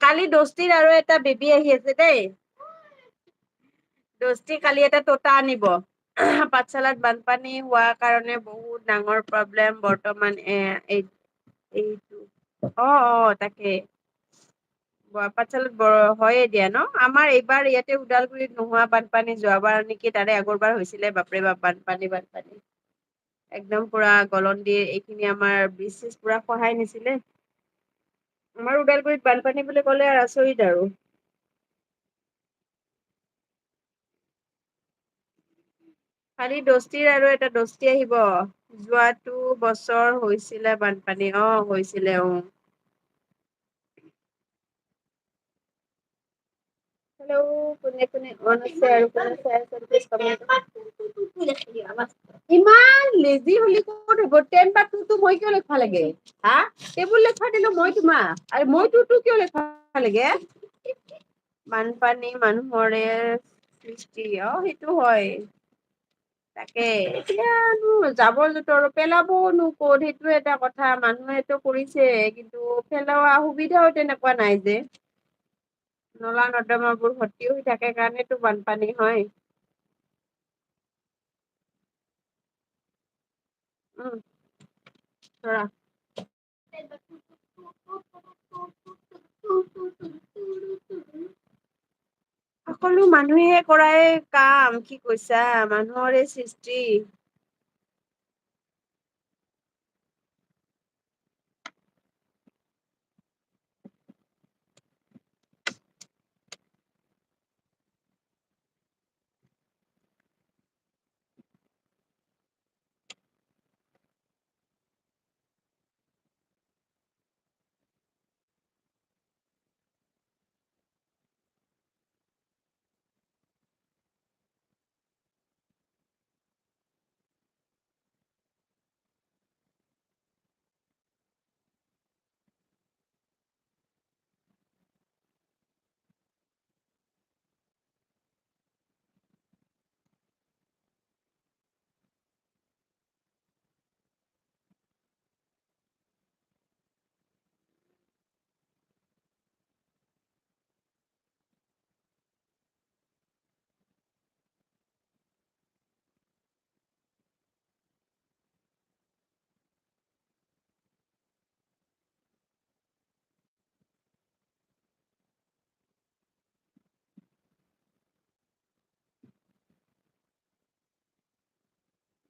কালি দস্তিৰ আৰু এটা বেবী আহি আছে দেই। দস্তি কালি এটা তোতা আনিব। পাঠশালাত বানপানী হোৱাৰ কাৰণে বহুত ডাঙৰ প্ৰব্লেম বৰ্তমান এইটো। তাকে। পাঠশালাত হয়ে দিয়া ন আমাৰ এইবাৰ ইয়াতে ওদালগুৰিত নোহোৱা বানপানী যোৱাবাৰ নেকি তাৰে আগৰবাৰ হৈছিলে বাপৰে বাপ বানপানী। একদম পুৰা গলন দিয়ে এইখিনি আমাৰ ব্ৰিজ চিজ পুৰা খহাই নিছিলে। আমাৰ ওদালগুৰিত বানপানী বুলি ক'লে আৰু আচৰিত আৰু। খালি দস্তিৰ আৰু এটা দস্তি আহিব। যোৱাটো বছৰ হৈছিলে বানপানী হৈছিলে হেল্ল' কোনে অন আছে আৰু কোনে চাই ইমান লেজি হলে ক'ত হ'ব 10 বা 2 টো মই কিয় লিখিব লাগে হা টেবুল লেখা দিলো মই তোমাক আৰু মই তোৰতো কিয় লিখিব লাগে। বানপানী মানুহৰে সৃষ্টি সেইটো হয়। তাকে এতিয়ানো জাবৰ জোথৰ পেলাবনো ক'ত সেইটো এটা কথা মানুহেটো কৰিছে কিন্তু পেলোৱা সুবিধাও তেনেকুৱা নাই যে। নলা নৰ্দমাবোৰ ভৰ্তি হৈ থাকে কাৰণেতো বানপানী হয়। উম ধৰা সকলো মানুহে কৰাই কাম কি কৈছা মানুহৰে সৃষ্টি।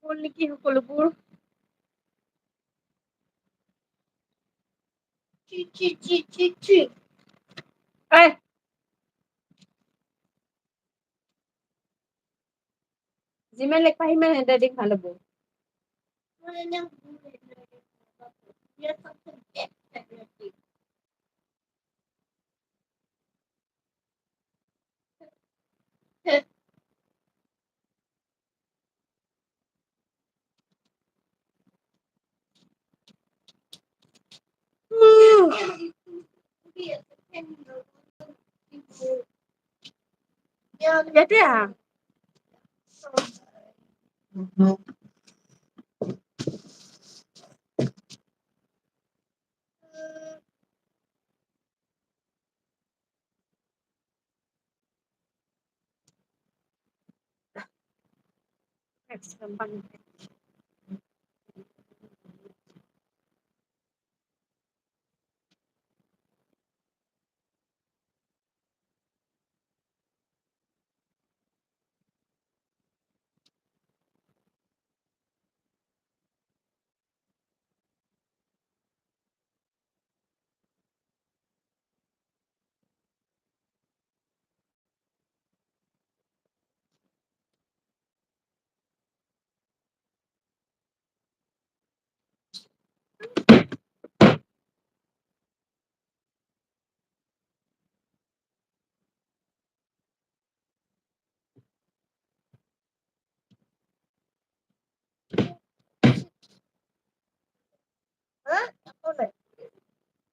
গ'ল নেকি সকলোবোৰ। ঐ যিমান লেখা সিমান হেণ্ডৰাইটিং ভাল হ'ব। ইয়াতে আহা।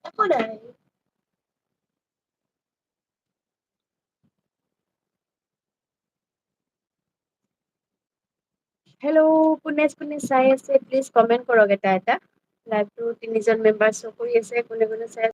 একো নাই। হেল্ল' কোনে কোনে চাই আছে প্লিজ কমেন্ট কৰক এটা এটা। লাইভটো 3জন মেম্বাৰ শ্ব' কৰি আছে কোনে কোনে চাই আছে।